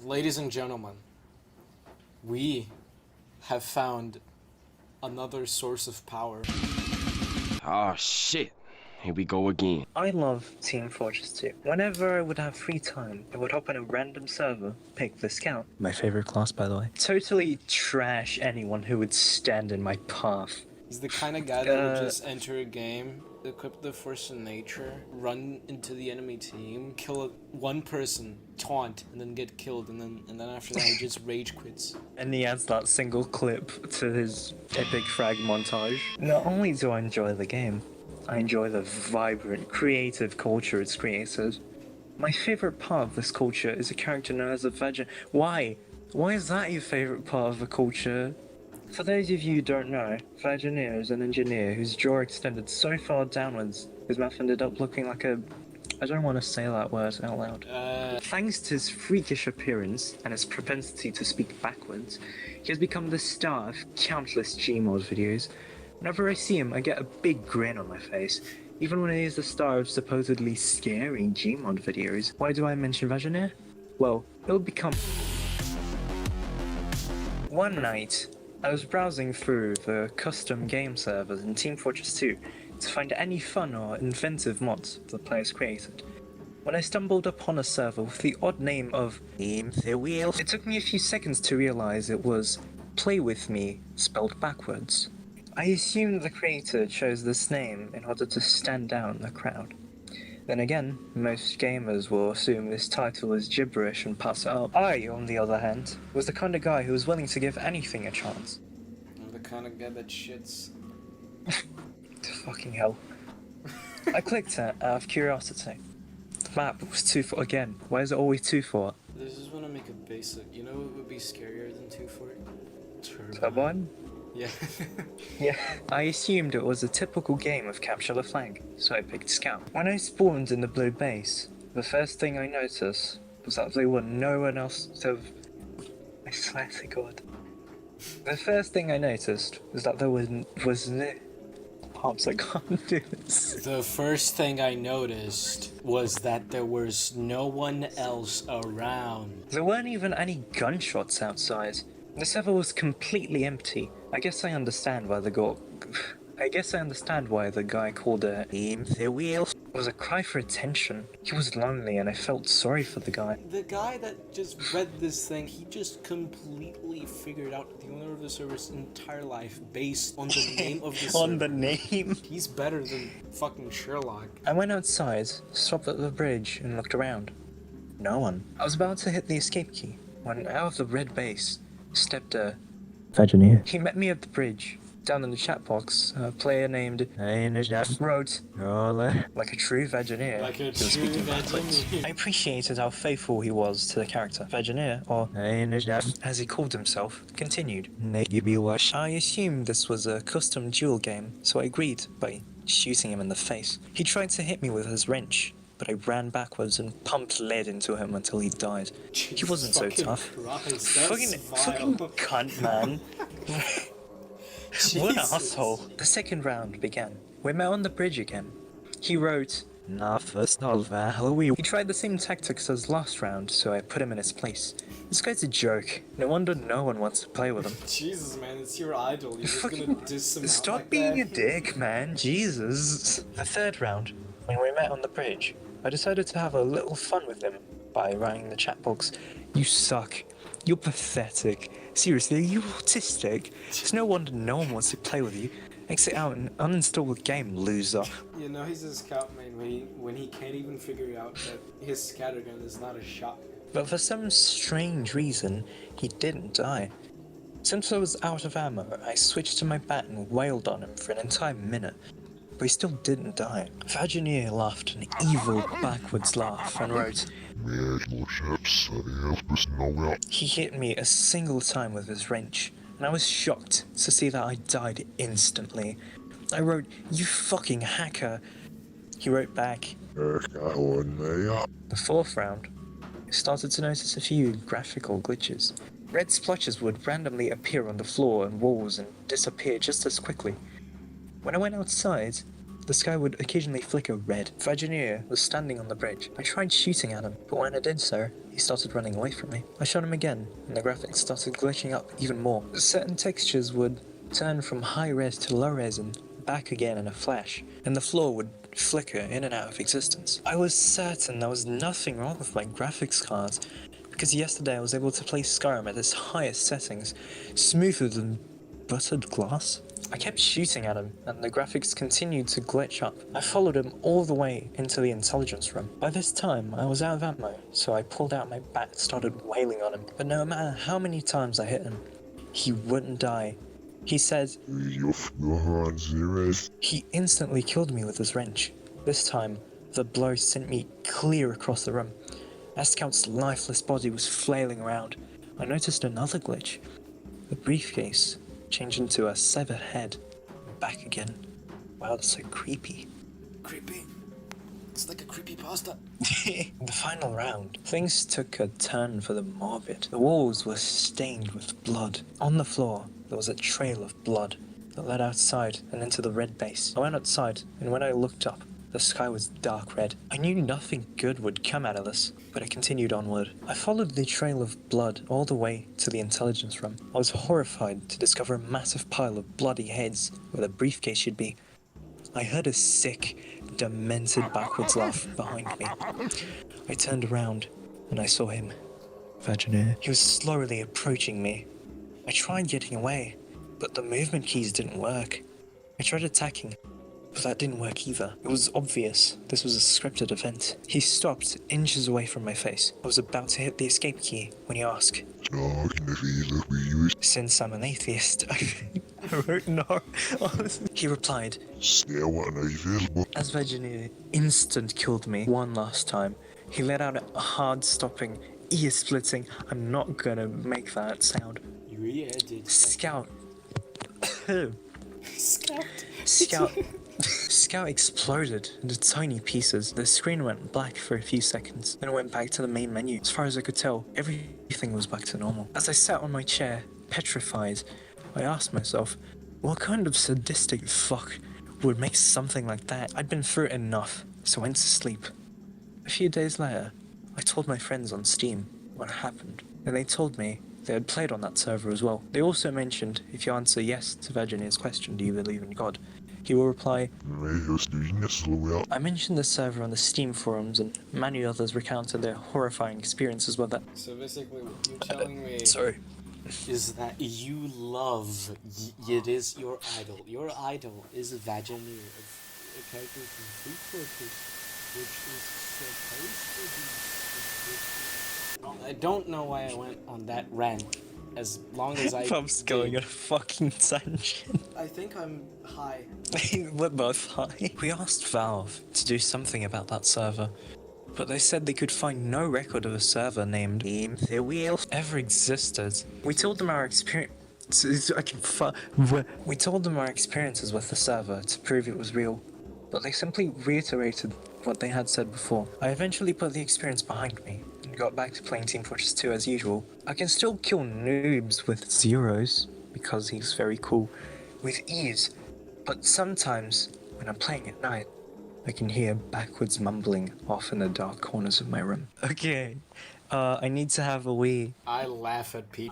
Ladies and gentlemen, we have found another source of power. Oh shit. Here we go again. I love Team Fortress 2. Whenever I would have free time, I would hop on a random server, pick the scout. My favorite class, by the way. Totally trash anyone who would stand in my path. He's the kind of guy that would just enter a game, equip the force of nature, run into the enemy team, kill one person, taunt, and then get killed, and then after that he just rage quits. And he adds that single clip to his epic frag montage. Not only do I enjoy the game, I enjoy the vibrant, creative culture it's created. My favorite part of this culture is a character known as a Vagin. Why? Why is that your favorite part of the culture? For those of you who don't know, Vagineer is an engineer whose jaw extended so far downwards, his mouth ended up looking like a... I don't want to say that word out loud. Thanks to his freakish appearance and his propensity to speak backwards, he has become the star of countless Gmod videos. Whenever I see him, I get a big grin on my face, even when he is the star of supposedly scary Gmod videos. Why do I mention Vagineer? Well, it'll become... One night, I was browsing through the custom game servers in Team Fortress 2 to find any fun or inventive mods the players created. When I stumbled upon a server with the odd name of TF2, it took me a few seconds to realize it was Play With Me spelled backwards. I assumed the creator chose this name in order to stand out in the crowd. Then again, most gamers will assume this title is gibberish and pass it up. I, on the other hand, was the kind of guy who was willing to give anything a chance. I'm the kind of guy that shits. Fucking hell. I clicked it out of curiosity. The map was 2 Fort again. Why is it always 2 Fort? This is when I make a basic. You know what would be scarier than 2 Fort? Turbine? Yeah. Yeah. I assumed it was a typical game of capture the flag, so I picked Scout. When I spawned in the blue base, the first thing I noticed was that there were no one else to... I swear to God. The first thing I noticed was that there was Pops, I can't do this. The first thing I noticed was that there was no one else around. There weren't even any gunshots outside. The server was completely empty. I guess I understand why the guy called it the wheel. It was a cry for attention. He was lonely and I felt sorry for the guy. The guy that just read this thing, he just completely figured out the owner of the server's entire life based on the name of the server. On the name? He's better than fucking Sherlock. I went outside, stopped at the bridge and looked around. No one. I was about to hit the escape key when out of the red base stepped a Vagineer. He met me at the bridge. Down in the chat box, a player named wrote, like a true Vagineer. Like a true Vagineer. I appreciated how faithful he was to the character. Vagineer, or as he called himself, continued. I assumed this was a custom duel game, so I agreed by shooting him in the face. He tried to hit me with his wrench, but I ran backwards and pumped lead into him until he died. He wasn't so tough. Fucking cunt, man. What an asshole. The second round began. We met on the bridge again. He wrote, He tried the same tactics as last round, so I put him in his place. This guy's a joke. No wonder no one wants to play with him. Jesus, man, it's your idol. You're just gonna diss him out Stop like being that? a dick, man. Jesus. The third round, when we met on the bridge, I decided to have a little fun with him by writing in the chat box, "You suck. You're pathetic. Seriously, are you autistic? It's no wonder no one wants to play with you. Exit out and uninstall the game, loser." You know he's a scout main when he can't even figure out that his scattergun is not a shotgun. But for some strange reason, he didn't die. Since I was out of ammo, I switched to my bat and wailed on him for an entire minute. But he still didn't die. Vagineer laughed an evil backwards laugh and wrote, He hit me a single time with his wrench, and I was shocked to see that I died instantly. I wrote, "You fucking hacker." He wrote back. The fourth round, I started to notice a few graphical glitches. Red splotches would randomly appear on the floor and walls and disappear just as quickly. When I went outside, The sky would occasionally flicker red. Vagineer was standing on the bridge. I tried shooting at him, but when I did so, he started running away from me. I shot him again, and the graphics started glitching up even more. Certain textures would turn from high res to low res and back again in a flash, and the floor would flicker in and out of existence. I was certain there was nothing wrong with my graphics cards, because yesterday I was able to play Skyrim at its highest settings, smoother than buttered glass. I kept shooting at him, and the graphics continued to glitch up. I followed him all the way into the intelligence room. By this time, I was out of ammo, so I pulled out my bat and started wailing on him. But no matter how many times I hit him, he wouldn't die. He said, he instantly killed me with his wrench. This time, the blow sent me clear across the room. As Scout's lifeless body was flailing around, I noticed another glitch. The briefcase changed into a severed head, and back again. Wow, that's so creepy. Creepy. It's like a creepypasta. The final round, things took a turn for the morbid. The walls were stained with blood. On the floor, there was a trail of blood that led outside and into the red base. I went outside, and when I looked up, the sky was dark red. I knew nothing good would come out of this, but I continued onward. I followed the trail of blood all the way to the intelligence room. I was horrified to discover a massive pile of bloody heads where the briefcase should be. I heard a sick, demented backwards laugh behind me. I turned around, and I saw him. Vagineer. He was slowly approaching me. I tried getting away, but the movement keys didn't work. I tried attacking, but that didn't work either. It was obvious this was a scripted event. He stopped inches away from my face. I was about to hit the escape key when he asked, since I'm an atheist, I wrote no. He replied, as Vagineer instant killed me one last time. He let out a hard-stopping, ear-splitting, I'm not gonna make that sound. You did. Scout. Scout. Scout exploded into tiny pieces. The screen went black for a few seconds, then it went back to the main menu. As far as I could tell, everything was back to normal. As I sat on my chair, petrified, I asked myself, what kind of sadistic fuck would make something like that? I'd been through it enough, so I went to sleep. A few days later, I told my friends on Steam what happened, and they told me they had played on that server as well. They also mentioned, if you answer yes to Vagineer's question, do you believe in God? He will reply, I mentioned the server on the Steam forums, and many others recounted their horrifying experiences with it. So basically, what you're telling me Sorry. is that you love, it is your idol. Your idol is Vagineer, a character from Creepypastas, which is supposed to be... I don't know why I went on that rant. As long as I Pup's going on a fucking tangent. I think I'm high. We're both high. We asked Valve to do something about that server, but they said they could find no record of a server named ever existed. We told them our experience. We told them our experiences with the server to prove it was real, but they simply reiterated what they had said before. I eventually put the experience behind me and got back to playing Team Fortress 2 as usual. I can still kill noobs with zeros, because he's very cool, with ease, but sometimes, when I'm playing at night, I can hear backwards mumbling off in the dark corners of my room. Okay, I need to have a wee. I laugh at people.